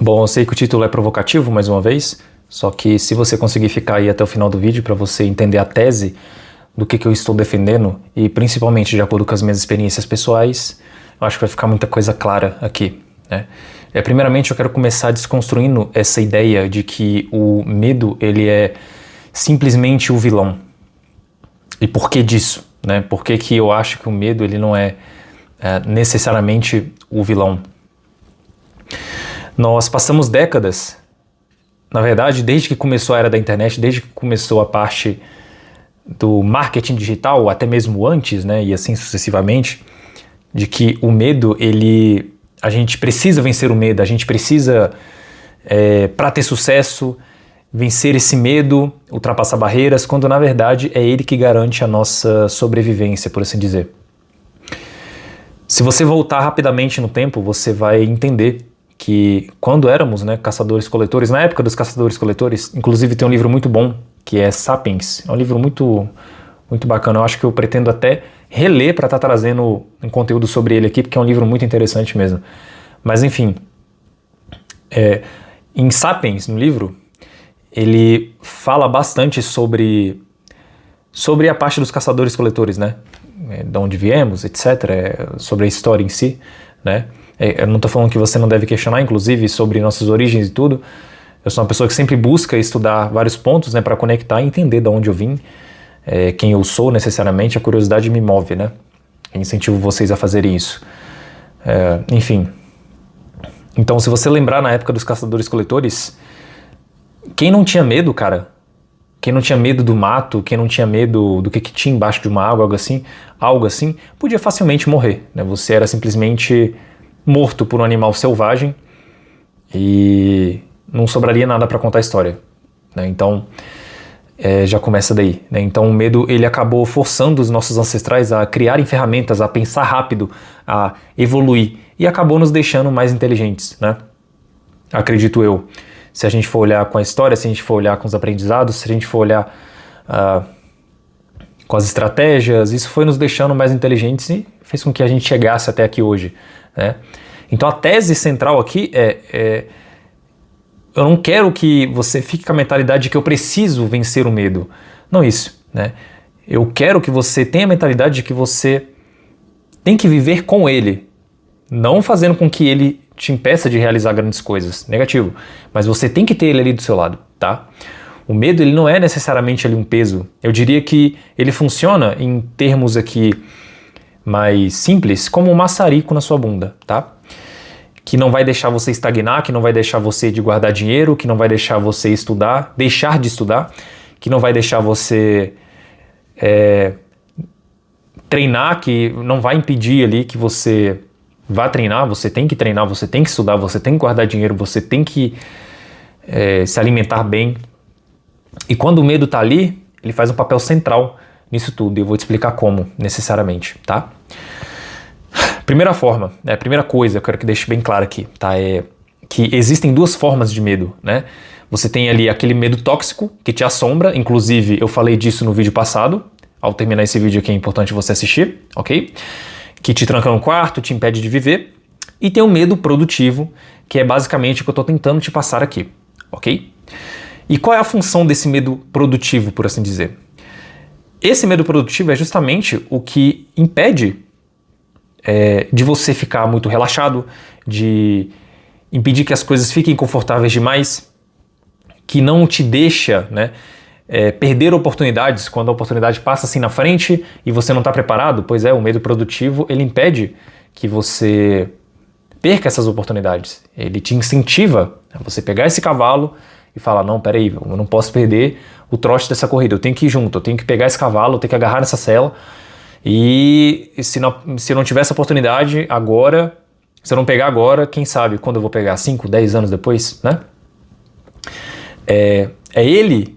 Bom, eu sei que o título é provocativo, mais uma vez, só que se você conseguir ficar aí até o final do vídeo para você entender a tese do que eu estou defendendo, e principalmente de acordo com as minhas experiências pessoais, eu acho que vai ficar muita coisa clara aqui, né? Primeiramente, eu quero começar desconstruindo essa ideia de que o medo, ele é simplesmente o vilão. E por que disso, né? Por que que eu acho que o medo, ele não é necessariamente o vilão? Nós passamos décadas, na verdade, desde que começou a era da internet, desde que começou a parte do marketing digital, até mesmo antes, né, e assim sucessivamente, de que o medo, a gente precisa vencer o medo, a gente precisa, para ter sucesso, vencer esse medo, ultrapassar barreiras, quando na verdade é ele que garante a nossa sobrevivência, por assim dizer. Se você voltar rapidamente no tempo, você vai entender que quando éramos, né, caçadores-coletores, na época dos caçadores-coletores, inclusive tem um livro muito bom, que é Sapiens, é um livro muito, muito bacana, eu acho que eu pretendo até reler para estar trazendo um conteúdo sobre ele aqui, porque é um livro muito interessante mesmo. Mas enfim, em Sapiens, no livro, ele fala bastante sobre a parte dos caçadores-coletores, né, de onde viemos, etc., sobre a história em si, né. Eu não estou falando que você não deve questionar, inclusive, sobre nossas origens e tudo. Eu sou uma pessoa que sempre busca estudar vários pontos, né, para conectar e entender de onde eu vim, quem eu sou necessariamente. A curiosidade me move, né? Eu incentivo vocês a fazerem isso. Enfim. Então, se você lembrar na época dos caçadores-coletores, quem não tinha medo, cara? Quem não tinha medo do mato, quem não tinha medo do que tinha embaixo de uma água, algo assim, podia facilmente morrer, né? Você era simplesmente morto por um animal selvagem e não sobraria nada para contar a história, né? Então já começa daí, né? Então o medo, ele acabou forçando os nossos ancestrais a criarem ferramentas, a pensar rápido, a evoluir, e acabou nos deixando mais inteligentes, né? Acredito eu. Se a gente for olhar com a história, se a gente for olhar com os aprendizados, se a gente for olhar com as estratégias, isso foi nos deixando mais inteligentes e fez com que a gente chegasse até aqui hoje, né? Então a tese central aqui eu não quero que você fique com a mentalidade de que eu preciso vencer o medo. Não isso, né? Eu quero que você tenha a mentalidade de que você tem que viver com ele, não fazendo com que ele te impeça de realizar grandes coisas. Negativo. Mas você tem que ter ele ali do seu lado, tá? O medo, ele não é necessariamente ali um peso. Eu diria que ele funciona em termos aqui mais simples, como um maçarico na sua bunda, tá? Que não vai deixar você estagnar, que não vai deixar você de guardar dinheiro, que não vai deixar você deixar de estudar, que não vai deixar você treinar, que não vai impedir ali que você vá treinar. Você tem que treinar, você tem que estudar, você tem que guardar dinheiro, você tem que se alimentar bem. E quando o medo tá ali, ele faz um papel central nisso tudo, e eu vou te explicar como, necessariamente, tá? Primeira forma, primeira coisa, eu quero que deixe bem claro aqui, tá? É que existem duas formas de medo, né? Você tem ali aquele medo tóxico que te assombra, inclusive eu falei disso no vídeo passado. Ao terminar esse vídeo aqui é importante você assistir, ok? Que te tranca no quarto, te impede de viver. E tem o medo produtivo, que é basicamente o que eu tô tentando te passar aqui, ok? E qual é a função desse medo produtivo, por assim dizer? Esse medo produtivo é justamente o que impede de você ficar muito relaxado, de impedir que as coisas fiquem confortáveis demais, que não te deixa, né, perder oportunidades quando a oportunidade passa assim na frente e você não está preparado. Pois é, o medo produtivo, ele impede que você perca essas oportunidades. Ele te incentiva a você pegar esse cavalo e falar, não, peraí, eu não posso perder o trote dessa corrida, eu tenho que ir junto, eu tenho que pegar esse cavalo, eu tenho que agarrar nessa sela, e se não tiver essa oportunidade agora, se eu não pegar agora, quem sabe quando eu vou pegar, 5, 10 anos depois, né? É ele,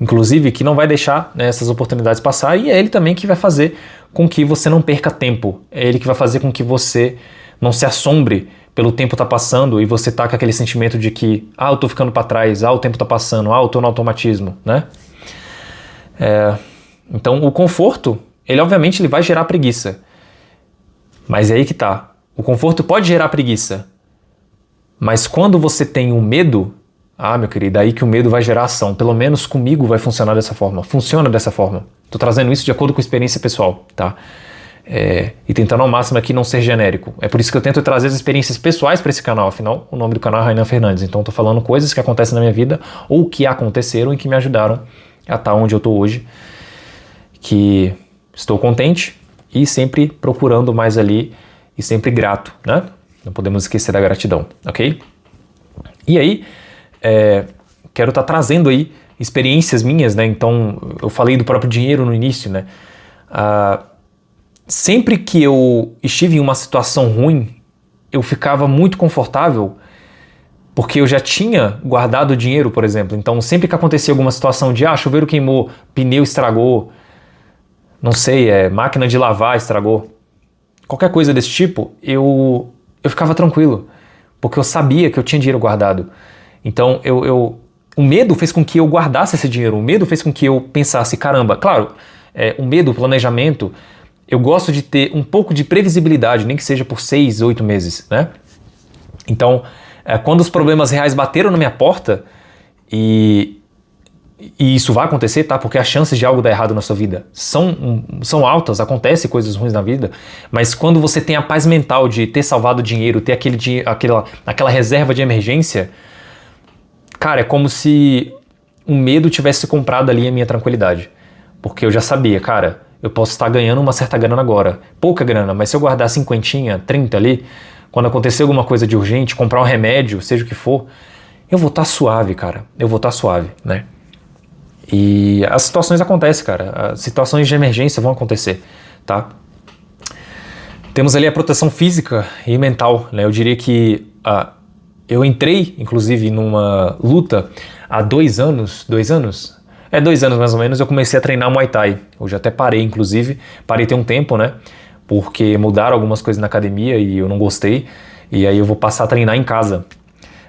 inclusive, que não vai deixar, né, essas oportunidades passar, e é ele também que vai fazer com que você não perca tempo, é ele que vai fazer com que você não se assombre pelo tempo tá passando e você tá com aquele sentimento de que, eu tô ficando para trás, o tempo tá passando, eu tô no automatismo, né? Então o conforto, ele obviamente ele vai gerar preguiça, mas é aí que tá, o conforto pode gerar preguiça, Mas quando você tem o medo, meu querido, aí que o medo vai gerar ação. Pelo menos comigo vai funcionar dessa forma. Funciona dessa forma. Tô trazendo isso de acordo com experiência pessoal, tá? E tentando ao máximo aqui não ser genérico. É por isso que eu tento trazer as experiências pessoais para esse canal. Afinal, o nome do canal é Rainan Fernandes. Então, tô falando coisas que acontecem na minha vida ou que aconteceram e que me ajudaram a estar onde eu tô hoje. Que estou contente e sempre procurando mais ali e sempre grato, né? Não podemos esquecer da gratidão, ok? E aí, quero estar trazendo aí experiências minhas, né? Então, eu falei do próprio dinheiro no início, né? Sempre que eu estive em uma situação ruim, eu ficava muito confortável porque eu já tinha guardado dinheiro, por exemplo. Então, sempre que acontecia alguma situação de chuveiro queimou, pneu estragou, não sei, máquina de lavar estragou, qualquer coisa desse tipo, eu ficava tranquilo, porque eu sabia que eu tinha dinheiro guardado. Então, o medo fez com que eu guardasse esse dinheiro, o medo fez com que eu pensasse, caramba, claro, o medo, o planejamento, eu gosto de ter um pouco de previsibilidade, nem que seja por 6, 8 meses, né? Então, quando os problemas reais bateram na minha porta, e isso vai acontecer, tá? Porque as chances de algo dar errado na sua vida são altas, acontecem coisas ruins na vida, mas quando você tem a paz mental de ter salvado dinheiro, ter aquela reserva de emergência, cara, é como se o medo tivesse comprado ali a minha tranquilidade. Porque eu já sabia, cara, eu posso estar ganhando uma certa grana agora, pouca grana, mas se eu guardar 50, 30 ali, quando acontecer alguma coisa de urgente, comprar um remédio, seja o que for, eu vou estar suave, cara, eu vou estar suave, né? E as situações acontecem, cara, as situações de emergência vão acontecer, tá? Temos ali a proteção física e mental, né? Eu diria que eu entrei, inclusive, numa luta há 2 anos, 2 anos? 2 anos mais ou menos, eu comecei a treinar Muay Thai. Hoje até parei, inclusive, parei tem um tempo, né? Porque mudaram algumas coisas na academia e eu não gostei, e aí eu vou passar a treinar em casa.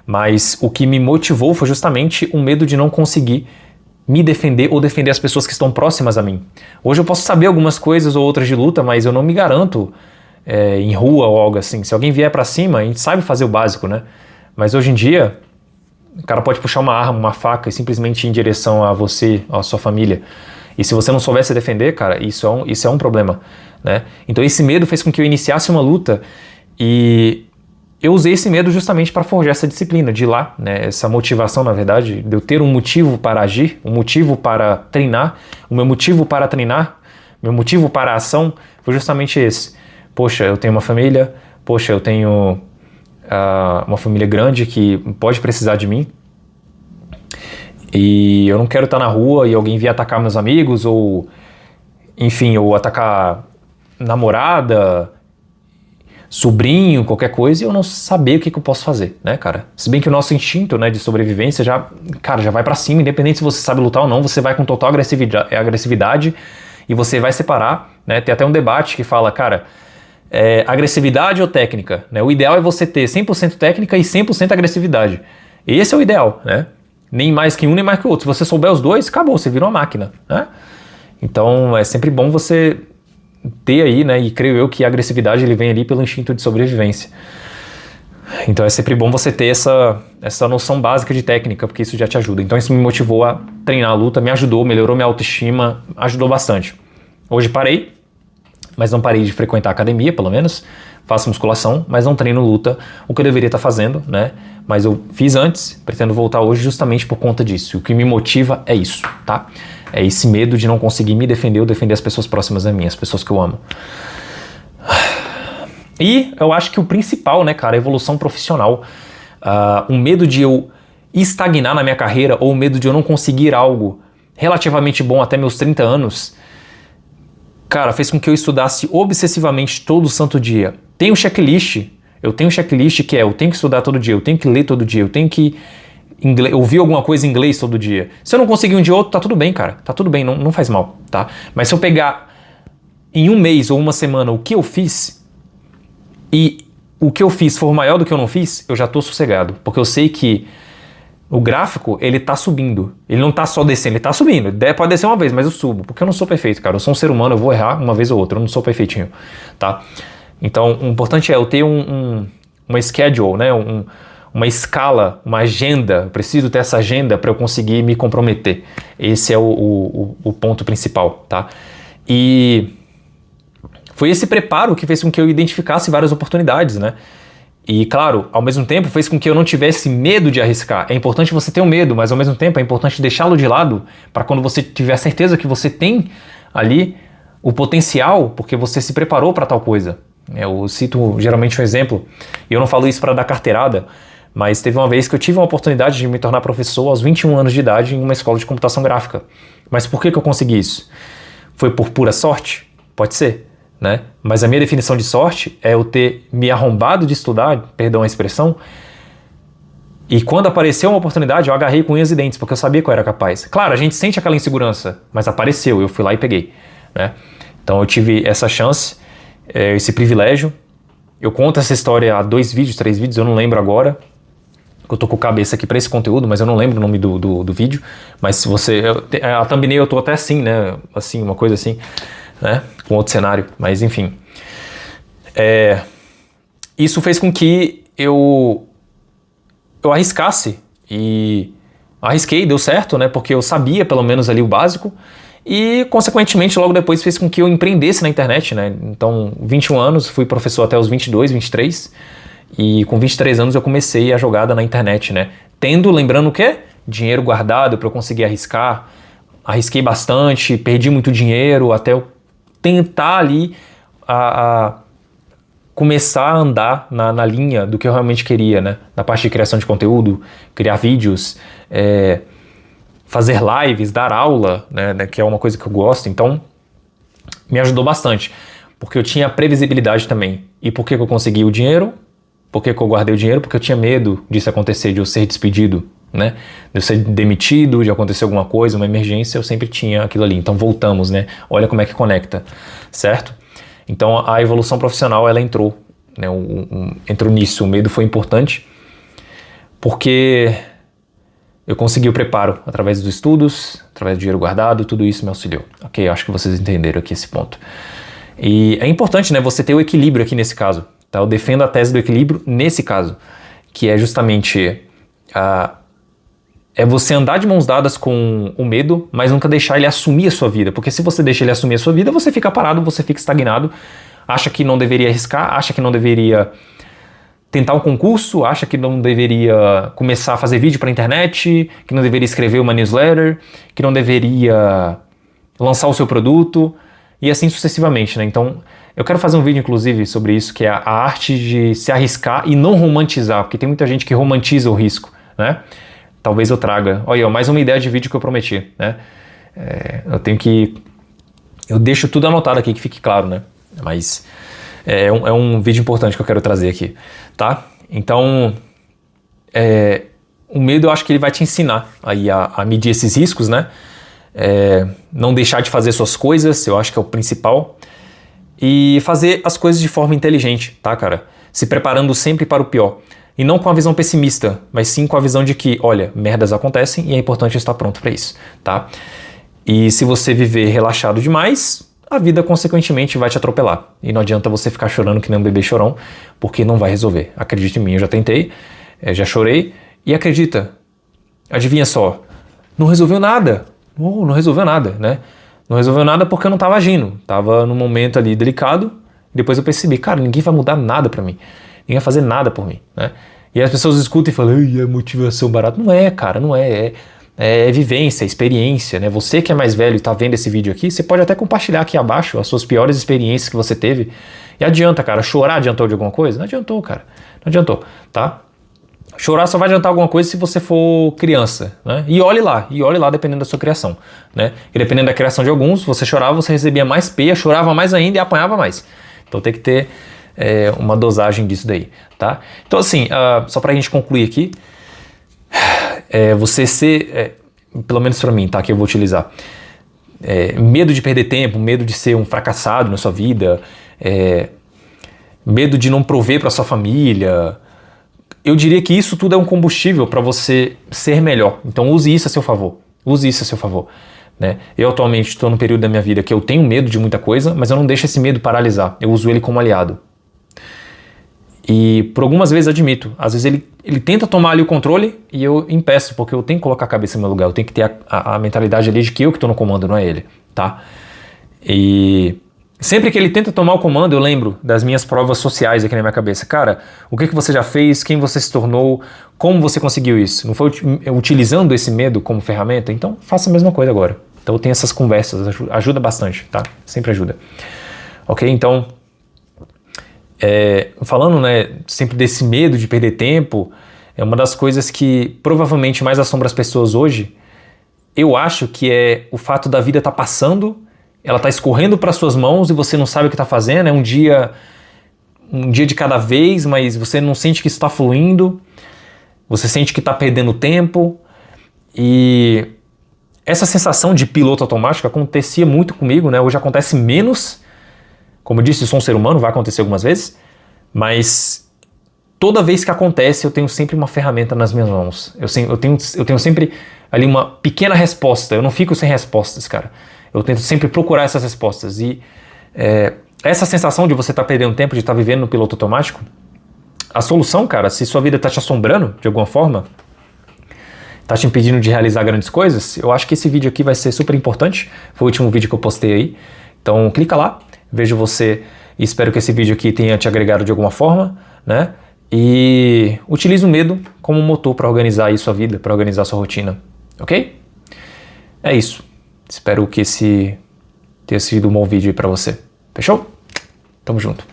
Mas o que me motivou foi justamente o medo de não conseguir me defender ou defender as pessoas que estão próximas a mim. Hoje eu posso saber algumas coisas ou outras de luta, mas eu não me garanto em rua ou algo assim. Se alguém vier pra cima, a gente sabe fazer o básico, né? Mas hoje em dia, o cara pode puxar uma arma, uma faca e simplesmente ir em direção a você, a sua família. E se você não souber se defender, cara, isso é um problema, né? Então esse medo fez com que eu iniciasse uma luta e eu usei esse medo justamente para forjar essa disciplina de ir lá, né? Essa motivação, na verdade, de eu ter um motivo para agir, um motivo para treinar. O meu motivo para treinar, meu motivo para a ação foi justamente esse. Poxa, eu tenho uma família, poxa, eu tenho uma família grande que pode precisar de mim e eu não quero estar na rua e alguém vir atacar meus amigos ou, enfim, ou atacar namorada, sobrinho, qualquer coisa, e eu não saber o que eu posso fazer, né, cara? Se bem que o nosso instinto, né, de sobrevivência já vai pra cima, independente se você sabe lutar ou não, você vai com total agressividade e você vai separar, né? Tem até um debate que fala, cara, agressividade ou técnica, né? O ideal é você ter 100% técnica e 100% agressividade. Esse é o ideal, né? Nem mais que um, nem mais que o outro. Se você souber os dois, acabou, você vira uma máquina, né? Então é sempre bom você ter aí, né? E creio eu que a agressividade ele vem ali pelo instinto de sobrevivência. Então é sempre bom você ter essa noção básica de técnica, porque isso já te ajuda. Então isso me motivou a treinar a luta, me ajudou, melhorou minha autoestima, ajudou bastante. Hoje parei, mas não parei de frequentar a academia, pelo menos. Faço musculação, mas não treino luta, o que eu deveria estar fazendo, né? Mas eu fiz antes, pretendo voltar hoje justamente por conta disso. O que me motiva é isso, tá? É esse medo de não conseguir me defender ou defender as pessoas próximas a mim, as pessoas que eu amo. E eu acho que o principal, né, cara, é a evolução profissional. O medo de eu estagnar na minha carreira ou o medo de eu não conseguir algo relativamente bom até meus 30 anos, cara, fez com que eu estudasse obsessivamente todo santo dia. Tem um checklist, eu tenho um checklist que eu tenho que estudar todo dia, eu tenho que ler todo dia, eu tenho que ouvir alguma coisa em inglês todo dia. Se eu não conseguir um dia ou outro, tá tudo bem, cara, tá tudo bem, não faz mal, tá? Mas se eu pegar em um mês ou uma semana o que eu fiz e o que eu fiz for maior do que eu não fiz, eu já tô sossegado, porque eu sei que o gráfico, ele tá subindo. Ele não tá só descendo, ele tá subindo. Pode descer uma vez, mas eu subo. Porque eu não sou perfeito, cara. Eu sou um ser humano, eu vou errar uma vez ou outra. Eu não sou perfeitinho, tá? Então, o importante é eu ter uma schedule, né? uma escala, uma agenda. Eu preciso ter essa agenda para eu conseguir me comprometer. Esse é o ponto principal, tá? E foi esse preparo que fez com que eu identificasse várias oportunidades, né? E, claro, ao mesmo tempo fez com que eu não tivesse medo de arriscar. É importante você ter um medo, mas ao mesmo tempo é importante deixá-lo de lado para quando você tiver certeza que você tem ali o potencial, porque você se preparou para tal coisa. Eu cito geralmente um exemplo, e eu não falo isso para dar carteirada, mas teve uma vez que eu tive uma oportunidade de me tornar professor aos 21 anos de idade em uma escola de computação gráfica. Mas por que eu consegui isso? Foi por pura sorte? Pode ser. Né? Mas a minha definição de sorte é eu ter me arrombado de estudar, perdão a expressão, e quando apareceu uma oportunidade eu agarrei com unhas e dentes, porque eu sabia que eu era capaz. Claro, a gente sente aquela insegurança, mas apareceu, eu fui lá e peguei, né? Então eu tive essa chance, esse privilégio. Eu conto essa história há 2 vídeos, 3 vídeos, eu não lembro agora, eu tô com a cabeça aqui para esse conteúdo, mas eu não lembro o nome do vídeo. Mas se você... a thumbnail eu tô até assim, né? Assim, uma coisa assim, né? Com outro cenário, mas enfim. Isso fez com que eu arriscasse, e arrisquei, deu certo, né? Porque eu sabia pelo menos ali o básico, e consequentemente logo depois fez com que eu empreendesse na internet, né? Então, 21 anos, fui professor até os 22, 23, e com 23 anos eu comecei a jogada na internet, né? Lembrando o quê? Dinheiro guardado para eu conseguir arriscar. Arrisquei bastante, perdi muito dinheiro até eu tentar ali começar a andar na linha do que eu realmente queria, né? Na parte de criação de conteúdo, criar vídeos, fazer lives, dar aula, né? Que é uma coisa que eu gosto. Então, me ajudou bastante, porque eu tinha previsibilidade também. E por que eu consegui o dinheiro? Por que eu guardei o dinheiro? Porque eu tinha medo disso acontecer, de eu ser despedido, né? De eu ser demitido, de acontecer alguma coisa, uma emergência, eu sempre tinha aquilo ali. Então voltamos, né? Olha como é que conecta, certo? Então a evolução profissional, ela entrou, né? Entrou nisso. O medo foi importante, porque eu consegui o preparo através dos estudos, através do dinheiro guardado, tudo isso me auxiliou. Ok, acho que vocês entenderam aqui esse ponto. E é importante, né? Você ter o equilíbrio aqui nesse caso. Tá? Eu defendo a tese do equilíbrio nesse caso, que é justamente você andar de mãos dadas com o medo, mas nunca deixar ele assumir a sua vida. Porque se você deixa ele assumir a sua vida, você fica parado, você fica estagnado, acha que não deveria arriscar, acha que não deveria tentar um concurso, acha que não deveria começar a fazer vídeo para a internet, que não deveria escrever uma newsletter, que não deveria lançar o seu produto, e assim sucessivamente, né? Então, eu quero fazer um vídeo, inclusive, sobre isso, que é a arte de se arriscar e não romantizar, porque tem muita gente que romantiza o risco, né? Talvez eu traga... Olha, mais uma ideia de vídeo que eu prometi, né? Eu deixo tudo anotado aqui, que fique claro, né? Mas é um vídeo importante que eu quero trazer aqui, tá? Então, o medo, eu acho que ele vai te ensinar aí a medir esses riscos, né? Não deixar de fazer suas coisas, eu acho que é o principal. E fazer as coisas de forma inteligente, tá, cara? Se preparando sempre para o pior. E não com a visão pessimista, mas sim com a visão de que, olha, merdas acontecem e é importante estar pronto para isso, tá? E se você viver relaxado demais, a vida consequentemente vai te atropelar. E não adianta você ficar chorando que nem um bebê chorão, porque não vai resolver. Acredite em mim, eu já tentei, já chorei, e acredita, adivinha só, não resolveu nada. Não resolveu nada, né? Não resolveu nada porque eu não estava agindo. Tava num momento ali delicado, e depois eu percebi, cara, ninguém vai mudar nada pra mim. Ninguém vai fazer nada por mim, né? E as pessoas escutam e falam, é motivação barata. Não é, cara, não é. É vivência, experiência, né? Você que é mais velho e tá vendo esse vídeo aqui, você pode até compartilhar aqui abaixo as suas piores experiências que você teve. E adianta, cara, chorar adiantou de alguma coisa? Não adiantou, cara. Não adiantou, tá? Chorar só vai adiantar alguma coisa se você for criança, né? E olhe lá dependendo da sua criação, né? E dependendo da criação de alguns, você chorava, você recebia mais peia, chorava mais ainda e apanhava mais. Então tem que ter uma dosagem disso daí, tá? Então assim, só pra gente concluir aqui, você ser, pelo menos pra mim, tá? Que eu vou utilizar, medo de perder tempo, medo de ser um fracassado na sua vida, medo de não prover pra sua família. Eu diria que isso tudo é um combustível para você ser melhor. Então use isso a seu favor. Use isso a seu favor, né? Eu atualmente estou num período da minha vida que eu tenho medo de muita coisa, mas eu não deixo esse medo paralisar. Eu uso ele como aliado. E por algumas vezes admito, às vezes ele tenta tomar ali o controle e eu impeço, porque eu tenho que colocar a cabeça no meu lugar, eu tenho que ter a mentalidade ali de que eu que estou no comando, não é ele, tá? E sempre que ele tenta tomar o comando, eu lembro das minhas provas sociais aqui na minha cabeça. Cara, o que você já fez, quem você se tornou, como você conseguiu isso? Não foi utilizando esse medo como ferramenta? Então faça a mesma coisa agora. Então eu tenho essas conversas, ajuda bastante, tá? Sempre ajuda. Ok? Então, falando, né, sempre desse medo de perder tempo, é uma das coisas que provavelmente mais assombra as pessoas hoje. Eu acho que é o fato da vida estar passando, ela está escorrendo para suas mãos e você não sabe o que está fazendo, é um dia de cada vez, mas você não sente que isso está fluindo, você sente que está perdendo tempo, e essa sensação de piloto automático acontecia muito comigo, né? Hoje acontece menos, como eu disse, eu sou um ser humano, vai acontecer algumas vezes, mas toda vez que acontece eu tenho sempre uma ferramenta nas minhas mãos, eu tenho sempre ali uma pequena resposta, eu não fico sem respostas, cara. Eu tento sempre procurar essas respostas. E essa sensação de você estar perdendo tempo, de estar vivendo no piloto automático, a solução, cara, se sua vida está te assombrando de alguma forma, está te impedindo de realizar grandes coisas, eu acho que esse vídeo aqui vai ser super importante. Foi o último vídeo que eu postei aí. Então clica lá, vejo você e espero que esse vídeo aqui tenha te agregado de alguma forma, né? E utilize o medo como motor para organizar aí sua vida, para organizar sua rotina, ok? É isso. Espero que esse tenha sido um bom vídeo aí pra você. Fechou? Tamo junto.